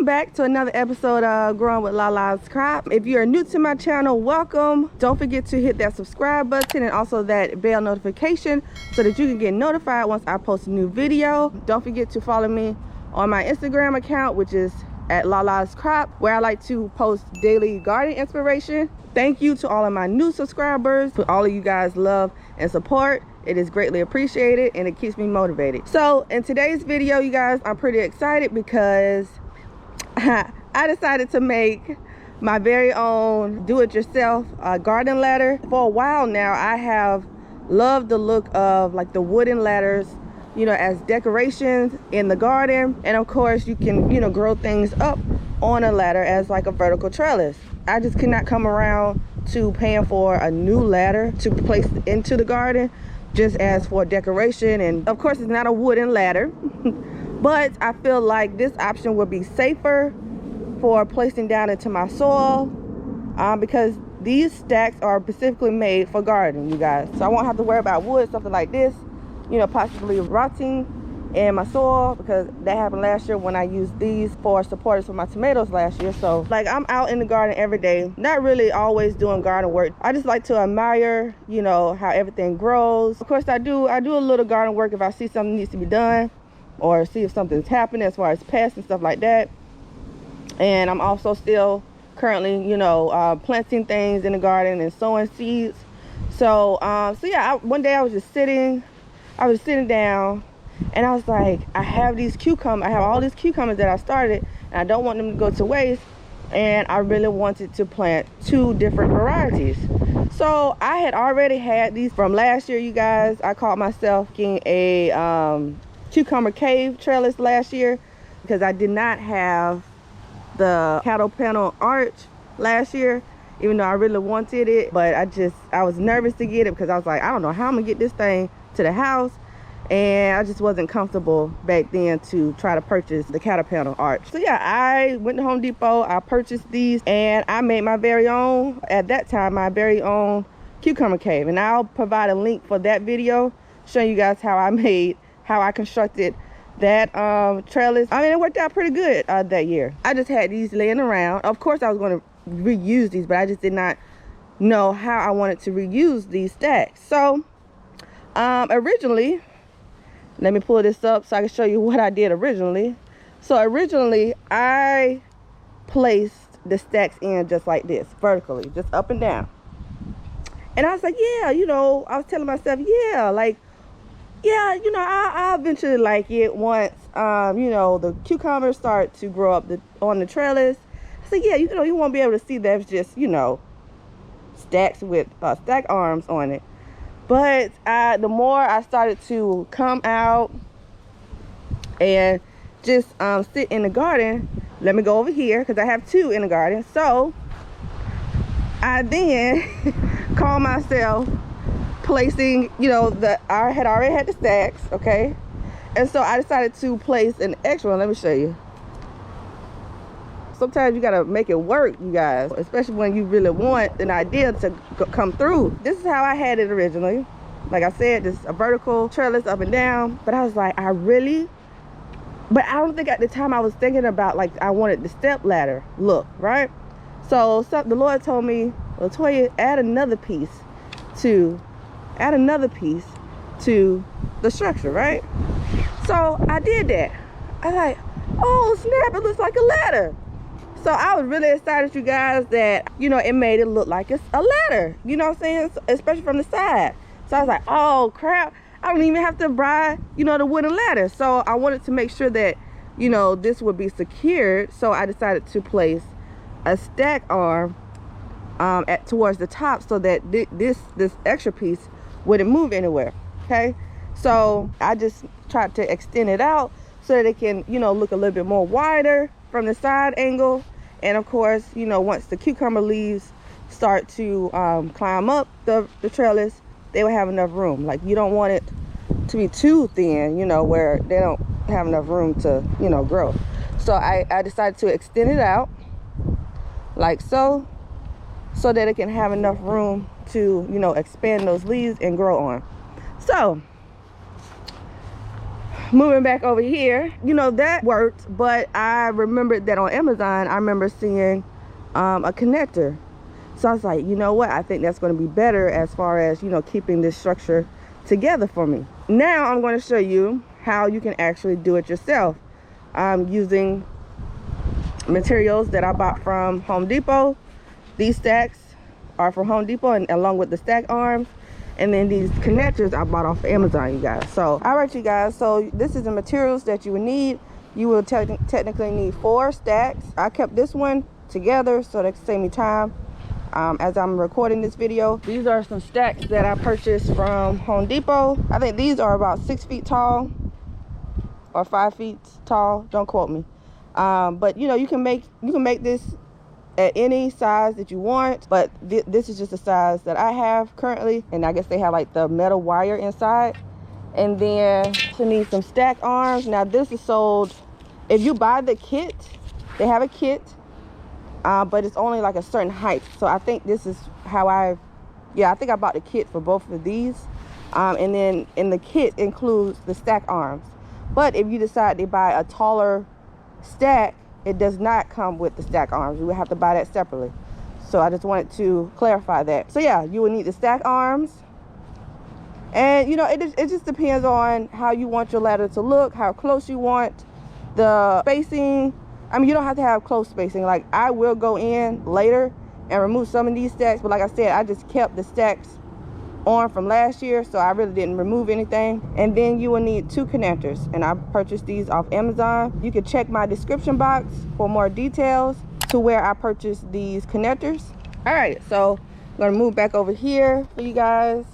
back to another episode of Growing with Lalascrops. If you are new to my channel, welcome. Don't forget to hit that subscribe button and also that bell notification so that you can get notified once I post a new video. Don't forget to follow me on my Instagram account, which is at Lalascrops, where I like to post daily garden inspiration. Thank you to all of my new subscribers, for all of you guys' love and support. It is greatly appreciated and it keeps me motivated. So in today's video, you guys, I'm pretty excited because I decided to make my very own do-it-yourself garden ladder. For a while now, I have loved the look of like the wooden ladders, you know, as decorations in the garden. And of course you can, you know, grow things up on a ladder as like a vertical trellis. I just could not come around to paying for a new ladder to place into the garden just as for decoration. And of course it's not a wooden ladder, but I feel like this option would be safer for placing down into my soil because these stacks are specifically made for gardening, you guys. So I won't have to worry about wood, something like this, you know, possibly rotting in my soil, because that happened last year when I used these for supporters for my tomatoes last year. So like I'm out in the garden every day, not really always doing garden work. I just like to admire, you know, how everything grows. Of course I do a little garden work if I see something needs to be done or see if something's happening as far as pests and stuff like that. And I'm also still currently, you know, planting things in the garden and sowing seeds. So yeah, one day I was sitting down and I was like, I have all these cucumbers that I started and I don't want them to go to waste, and I really wanted to plant 2 different varieties. So I had already had these from last year, you guys. I caught myself getting a cucumber cave trellis last year because I did not have the cattle panel arch last year, even though I really wanted it. But I was nervous to get it because I was like, I don't know how I'm gonna get this thing to the house, and I just wasn't comfortable back then to try to purchase the cattle panel arch. So yeah, I went to Home Depot, I purchased these, and I made my very own, at that time, my very own cucumber cave. And I'll provide a link for that video showing you guys how I constructed that trellis. I mean, it worked out pretty good that year. I just had these laying around. Of course I was going to reuse these, but I just did not know how I wanted to reuse these stacks. So originally, let me pull this up so I can show you what I did originally. So originally I placed the stacks in just like this, vertically, just up and down. And I was like, yeah, you know, I was telling myself, yeah, like, yeah, you know, I'll eventually like it once, you know, the cucumbers start to grow up on the trellis. I said, yeah, you know, you won't be able to see that it's just, you know, stacks with stack arms on it. But the more I started to come out and just sit in the garden, let me go over here because I have 2 in the garden. So I then called myself placing, you know, I had already had the stacks, okay? And so I decided to place an extra one. Let me show you. Sometimes you gotta make it work, you guys, especially when you really want an idea to come through. This is how I had it originally. Like I said, just a vertical trellis up and down. But I was like, but I don't think at the time I was thinking about like I wanted the step ladder look, right? So the Lord told me, Latoya, add another piece to the structure, right? So I did that. I was like, oh snap, it looks like a ladder. So I was really excited, you guys, that, you know, it made it look like it's a ladder, you know what I'm saying? Especially from the side. So I was like, oh crap, I don't even have to buy, you know, the wooden ladder. So I wanted to make sure that, you know, this would be secured. So I decided to place a stack arm towards the top so that this extra piece wouldn't move anywhere, okay? So I just tried to extend it out so that it can, you know, look a little bit more wider from the side angle. And of course, you know, once the cucumber leaves start to climb up the trellis, they will have enough room. Like, you don't want it to be too thin, you know, where they don't have enough room to, you know, grow. So I decided to extend it out like so that it can have enough room to, you know, expand those leaves and grow on. So moving back over here, you know, that worked, but I remembered that on Amazon, I remember seeing a connector. So I was like, you know what, I think that's going to be better as far as, you know, keeping this structure together for me. Now I'm going to show you how you can actually do it yourself. I'm using materials that I bought from Home Depot. These stacks are from Home Depot, and along with the stack arms, and then these connectors I bought off Amazon, you guys. So all right, you guys, so this is the materials that you would need. You will technically need 4 stacks. I kept this one together so that can save me time as I'm recording this video. These are some stacks that I purchased from Home Depot. I think these are about 6 feet tall or 5 feet tall, don't quote me. But you know, you can make this at any size that you want, but this is just the size that I have currently, and I guess they have like the metal wire inside. And then you need some stack arms. Now this is sold, if you buy the kit, they have a kit, but it's only like a certain height. So I think this is how I think I bought the kit for both of these. And then in the kit includes the stack arms. But if you decide to buy a taller stack, it does not come with the stack arms. You would have to buy that separately. So I just wanted to clarify that. So yeah, you will need the stack arms. And you know, it just depends on how you want your ladder to look, how close you want the spacing. I mean, you don't have to have close spacing. Like, I will go in later and remove some of these stacks, but like I said, I just kept the stacks on from last year, so I really didn't remove anything. And then you will need 2 connectors, and I purchased these off Amazon. You can check my description box for more details to where I purchased these connectors. All right, so I'm gonna move back over here for you guys.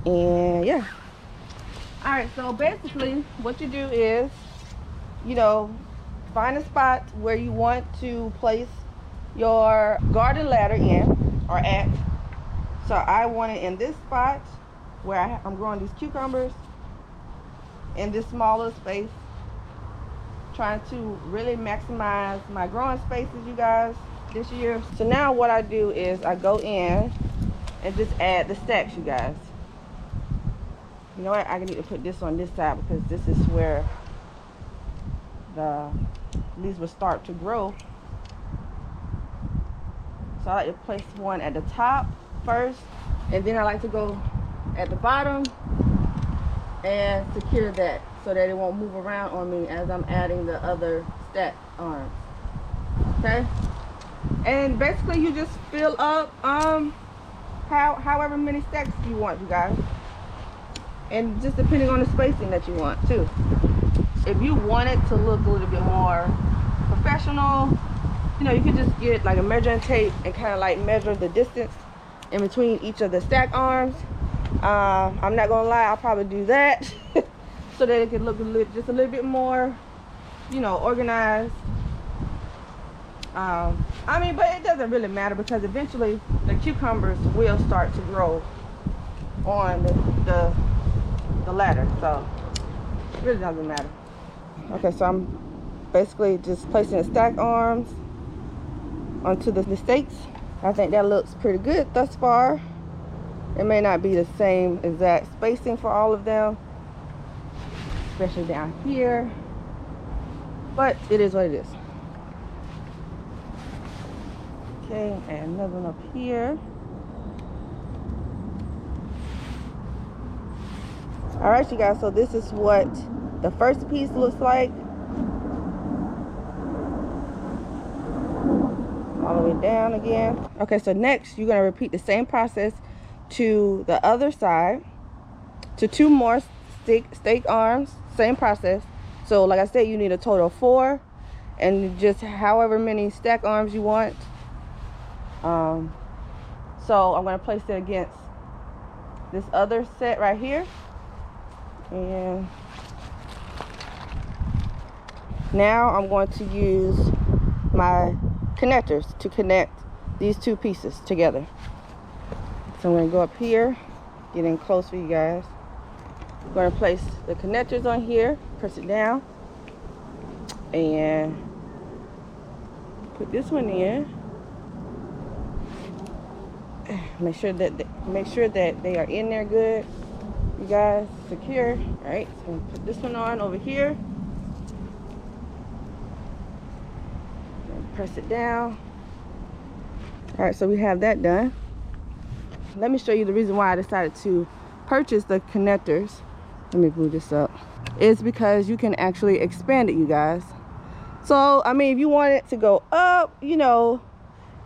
And yeah, all right, so basically what you do is, you know, find a spot where you want to place your garden ladder in or at. So I want it in this spot where I'm growing these cucumbers, in this smaller space, trying to really maximize my growing spaces, you guys, this year. So now what I do is I go in and just add the stacks, you guys. You know what, I need to put this on this side because this is where the leaves will start to grow. So I like to place one at the top first, and then I like to go at the bottom and secure that so that it won't move around on me as I'm adding the other stack arms. Okay, and basically you just fill up however many stacks you want, you guys, and just depending on the spacing that you want too. If you want it to look a little bit more professional, you know, you can just get like a measuring tape and kind of like measure the distance in between each of the stack arms. I'm not gonna lie, I'll probably do that so that it can look just a little bit more, you know, organized. I mean, but it doesn't really matter because eventually the cucumbers will start to grow on the ladder, so it really doesn't matter. Okay, so I'm basically just placing the stack arms onto the stakes. I think that looks pretty good thus far. It may not be the same exact spacing for all of them, especially down here, but it is what it is. Okay, and another one up here. All right, you guys, so this is what the first piece looks like. All the way down again. Okay, so next you're going to repeat the same process to the other side, to 2 more stake arms, same process. So like I said, you need a total of 4, and just however many stack arms you want. So I'm going to place it against this other set right here, and now I'm going to use my connectors to connect these 2 pieces together. So I'm going to go up here, get in close for you guys. I'm going to place the connectors on here, press it down, and put this one in. Make sure that they are in there good. you guys, secure. All right, so I'm gonna put this one on over here. And press it down. All right, so we have that done. Let me show you the reason why I decided to purchase the connectors. Let me move this up. It's because you can actually expand it, you guys. So, I mean, if you want it to go up, you know,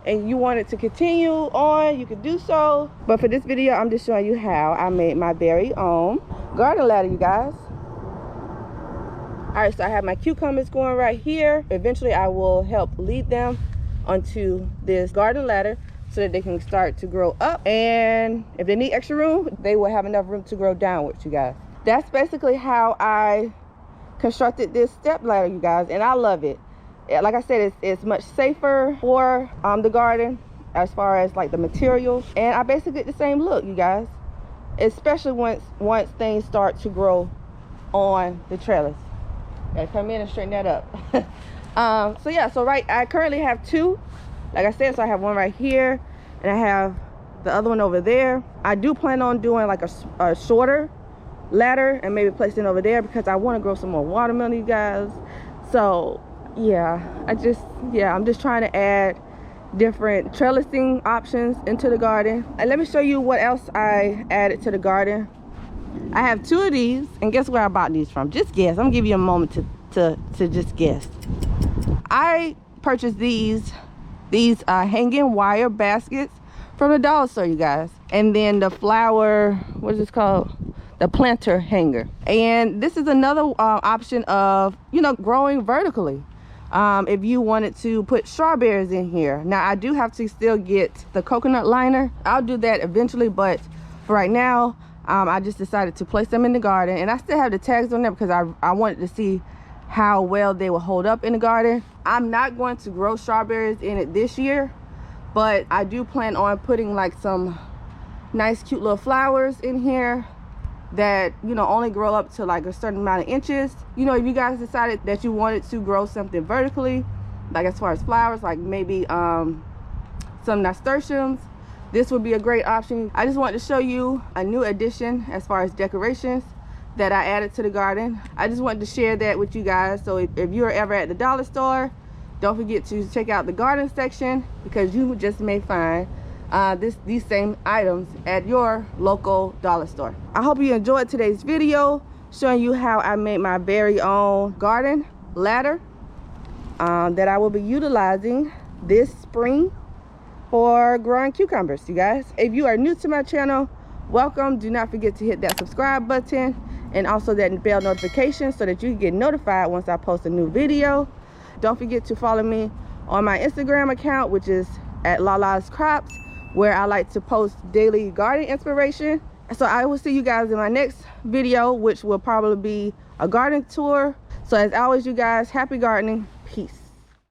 and you want it to continue on, you can do so. But for this video, I'm just showing you how I made my very own garden ladder, you guys. All right, so I have my cucumbers going right here. Eventually, I will help lead them onto this garden ladder so that they can start to grow up. And if they need extra room, they will have enough room to grow downwards, you guys. That's basically how I constructed this step ladder, you guys, and I love it. Like I said, it's much safer for the garden as far as like the materials, and I basically get the same look, you guys, especially once things start to grow on the trellis. Gotta come in and straighten that up. So yeah, so I currently have two, like I said. So I have one right here and I have the other one over there. I do plan on doing like a shorter ladder and maybe placing it over there because I want to grow some more watermelon, you guys. So yeah, I'm just trying to add different trellising options into the garden. And let me show you what else I added to the garden. I have two of these, and guess where I bought these from? Just guess. I'm gonna give you a moment to just guess. I purchased these hanging wire baskets from the dollar store, you guys. And then the flower, what is this called? The planter hanger. And this is another option of, you know, growing vertically. If you wanted to put strawberries in here. Now I do have to still get the coconut liner. I'll do that eventually, but for right now, I just decided to place them in the garden. And I still have the tags on there because I wanted to see how well they will hold up in the garden. I'm not going to grow strawberries in it this year, but I do plan on putting like some nice cute little flowers in here that, you know, only grow up to like a certain amount of inches. You know, if you guys decided that you wanted to grow something vertically, like as far as flowers, like maybe some nasturtiums, this would be a great option. I just wanted to show you a new addition as far as decorations that I added to the garden. I just wanted to share that with you guys. So if you're ever at the dollar store, don't forget to check out the garden section because you just may find these same items at your local dollar store. I hope you enjoyed today's video showing you how I made my very own garden ladder that I will be utilizing this spring for growing cucumbers, you guys. If you are new to my channel, welcome. Do not forget to hit that subscribe button and also that bell notification so that you can get notified once I post a new video. Don't forget to follow me on my Instagram account, which is at Lalascrops, where I like to post daily garden inspiration. So I will see you guys in my next video, which will probably be a garden tour. So as always, you guys, happy gardening. Peace.